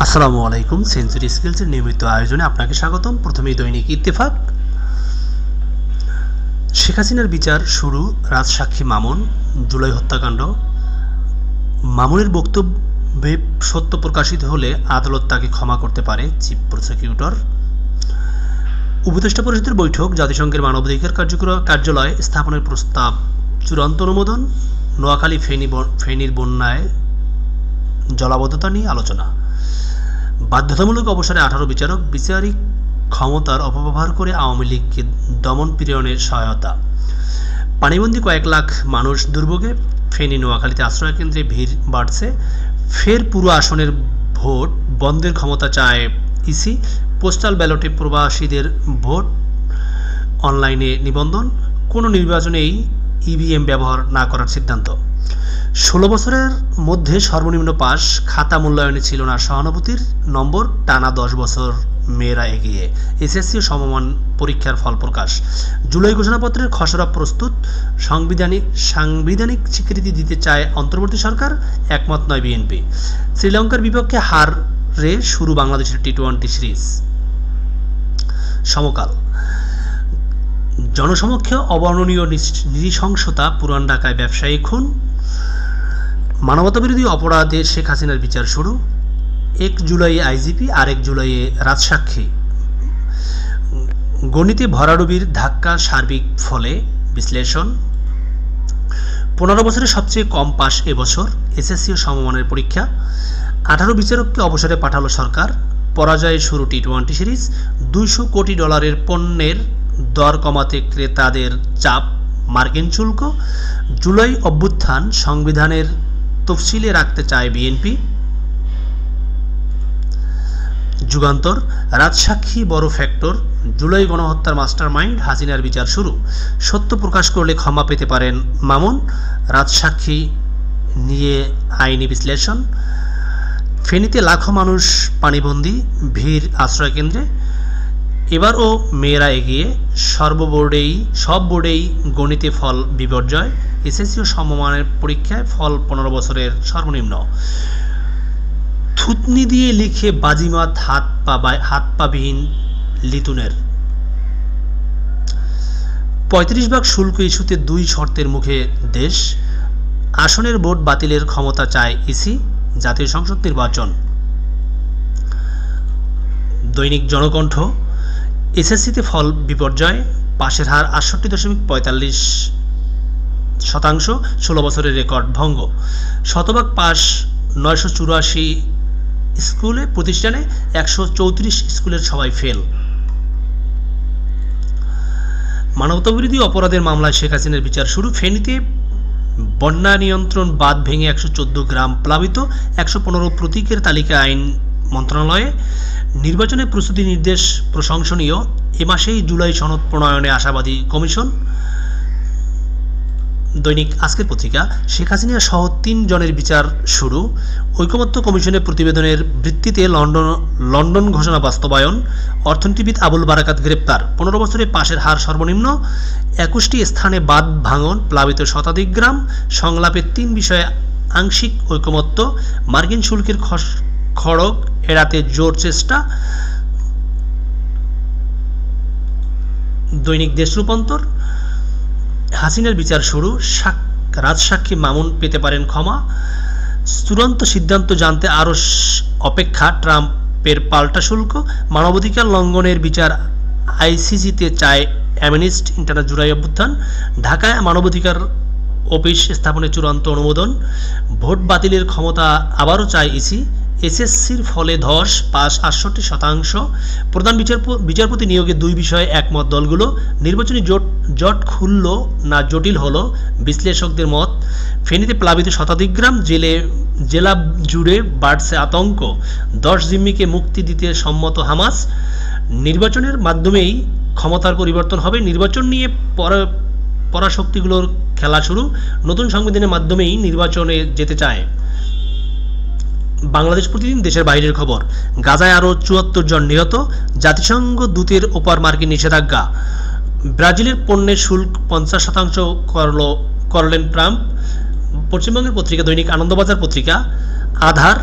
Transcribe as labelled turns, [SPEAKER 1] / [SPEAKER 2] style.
[SPEAKER 1] আসসালামু আলাইকুম। সেঞ্চুরি স্কিলসের নিয়মিত আয়োজনে আপনাকে স্বাগতম। প্রথমেই দৈনিক ইত্তেফাক। শেখ হাসিনার বিচার শুরু, রাজসাক্ষী মামুন, জুলাই হত্যাকাণ্ড। মামুনের বক্তব্যে সত্য প্রকাশিত হলে আদালত তাকে ক্ষমা করতে পারে, চিফ প্রসিকিউটর। উপদেষ্টা পরিষদের বৈঠক, জাতিসংঘের মানবাধিকার কার্যালয় স্থাপনের প্রস্তাব চূড়ান্ত অনুমোদন। নোয়াখালী ফেনীর বন্যায় জলাবদ্ধতা নিয়ে আলোচনা। বাধ্যতামূলক অবসরে 18 বিচারক, বিচারিক ক্ষমতার অপব্যবহার করে আওয়ামী লীগকে দমন পীড়নের সহায়তা। পানিবন্দী কয়েক লাখ মানুষ দুর্ভোগে, ফেনী নোয়াখালীতে আশ্রয়কেন্দ্রে ভিড় বাড়ছে। ফের পুরো আসনের ভোট বন্ধের ক্ষমতা চায় ইসি। পোস্টাল ব্যালটে প্রবাসীদের ভোট, অনলাইনে নিবন্ধন। কোনো নির্বাচনেই ইভিএম ব্যবহার না করার সিদ্ধান্ত। 16 বছরের মধ্যে সর্বনিম্ন পাস, খাতা মূল্যায়নে ছিল না সহানুভূতির নম্বর, টানা 10 বছর মেয়েরা এগিয়ে। এসএসসি ও সমমান পরীক্ষার ফল প্রকাশ। জুলাই ঘোষণাপত্রের খসড়া প্রস্তুত, সাংবিধানিক স্বীকৃতি দিতে চায় অন্তর্বর্তী সরকার, একমত নয় বিএনপি। শ্রীলঙ্কার বিপক্ষে হারে শুরু বাংলাদেশের টি-20 সিরিজ। সমকাল। জনসমক্ষে অবর্ণনীয় নৃশংসতা, পুরান ঢাকায় ব্যবসায়ী খুন। মানবতাবিরোধী অপরাধে শেখ হাসিনার বিচার শুরু, 1 জুলাইয়ে আইজিপি, আর 1 জুলাইয়ে রাজসাক্ষী। গণিতে ভরাডুবির ধাক্কা, সার্বিক ফলে বিশ্লেষণ। 15 বছরে সবচেয়ে কম পাস এবছর, এসএসসি ও সমমানের পরীক্ষা। 18 বিচারককে অবসরে পাঠালো সরকার, পরাজয়ে শুরু টি-20 সিরিজ। $200 কোটি পণ্যের দর কমাতে ক্রেতাদের চাপ, মার্কিন শুল্ক। জুলাই অভ্যুত্থান সংবিধানের তফসিলে রাখতে চায় বিএনপি। যুগান্তর। রাজসাক্ষী বড় ফ্যাক্টর, জুলাই গণহত্যার মাস্টারমাইন্ড, হাসিনার বিচার শুরু। সত্য প্রকাশ করলে ক্ষমা পেতে পারেন মামুন, রাজসাক্ষী নিয়ে আইনি বিশ্লেষণ। ফেনীতে লাখো মানুষ পানিবন্দী, ভিড় আশ্রয়কেন্দ্রে। এবারও মেয়েরা এগিয়ে, সব বোর্ডেই গণিতে ফল বিপর্যয়। এসএসসি ও সমমানের পরীক্ষায় ফল 15 বছরের সর্বনিম্ন। থুতনি দিয়ে লিখে বাজিমাত, হাত পাবিহীন লিটুনের। 35 শুল্ক ইস্যুতে 2 শর্তের মুখে দেশ। আসনের ভোট বাতিলের ক্ষমতা চায় ইসি। জাতীয় সংসদ নির্বাচন। দৈনিক জনকণ্ঠ। এসএসসিতে ফল বিপর্যয়, পাশের হার 68.45%, 16 বছরের রেকর্ড ভঙ্গ। শতভাগ পাস 984 স্কুলে প্রতিষ্ঠানে, 134 স্কুলের সবাই ফেল। মানবতাবিরোধী অপরাধের মামলায় শেখ হাসিনার বিচার শুরু। ফেনীতে বন্যা নিয়ন্ত্রণ বাঁধ ভেঙে 114 গ্রাম প্লাবিত, 115 প্রতীকের তালিকা আইন মন্ত্রণালয়ে। নির্বাচনের প্রস্তুতি নির্দেশ প্রশংসনীয়, এ মাসেই জুলাই সনদ প্রণয়নে আশাবাদী কমিশন। দৈনিক আজকের পত্রিকা। শেখ হাসিনা সহ 3 জনের বিচার শুরু। ঐকমত্য কমিশনের প্রতিবেদনের ভিত্তিতে লন্ডন ঘোষণা বাস্তবায়ন। অর্থনীতিবিদ আবুল বারাকাত গ্রেপ্তার। 15 বছরে পাশের হার সর্বনিম্ন, 21টি স্থানে বাঁধ ভাঙন, প্লাবিত শতাধিক গ্রাম। সংলাপে 3 বিষয়ে আংশিক ঐকমত্য। মার্কিন শুল্কের খড়গ এড়াতে জোর চেষ্টা। দৈনিক দেশ রূপান্তর। হাসিনার বিচার শুরু, রাজসাক্ষী মামুন পেতে পারেন ক্ষমা। চূড়ান্ত সিদ্ধান্ত জানতে আরও অপেক্ষা, ট্রাম্পের পাল্টা শুল্ক। মানবাধিকার লঙ্ঘনের বিচার আইসিসিতে চায় অ্যামনেস্টি ইন্টারন্যাশনাল। জুলাই অভ্যুত্থান। ঢাকায় মানবাধিকার অফিস স্থাপনের চূড়ান্ত অনুমোদন। ভোট বাতিলের ক্ষমতা আবারও চায় ইসি। এসএসসির ফলে ধস, পাস 68%। প্রধান বিচারপতি নিয়োগে 2 বিষয়ে একমত দলগুলো। নির্বাচনী জট খুলল না জটিল হলো, বিশ্লেষকদের মত। ফেনীতে প্লাবিত শতাধিক গ্রাম, জেলা জুড়ে বাড়ছে আতঙ্ক। 10 জিম্মিকে মুক্তি দিতে সম্মত হামাস। নির্বাচনের মাধ্যমেই ক্ষমতার পরিবর্তন হবে, নির্বাচন নিয়ে পরাশক্তিগুলোর খেলা শুরু। নতুন সংবিধানের মাধ্যমেই নির্বাচনে যেতে চায়। বাংলাদেশ প্রতিদিন দেশের বাইরের খবর। গাজায় আরও 74 জন নিহত, জাতিসংঘ দূতের ওপর মার্কিন নিষেধাজ্ঞা। ব্রাজিলের পণ্যের শুল্ক 50% করলেন ট্রাম্প। পশ্চিমবঙ্গের পত্রিকা দৈনিক আনন্দবাজার পত্রিকা। আধার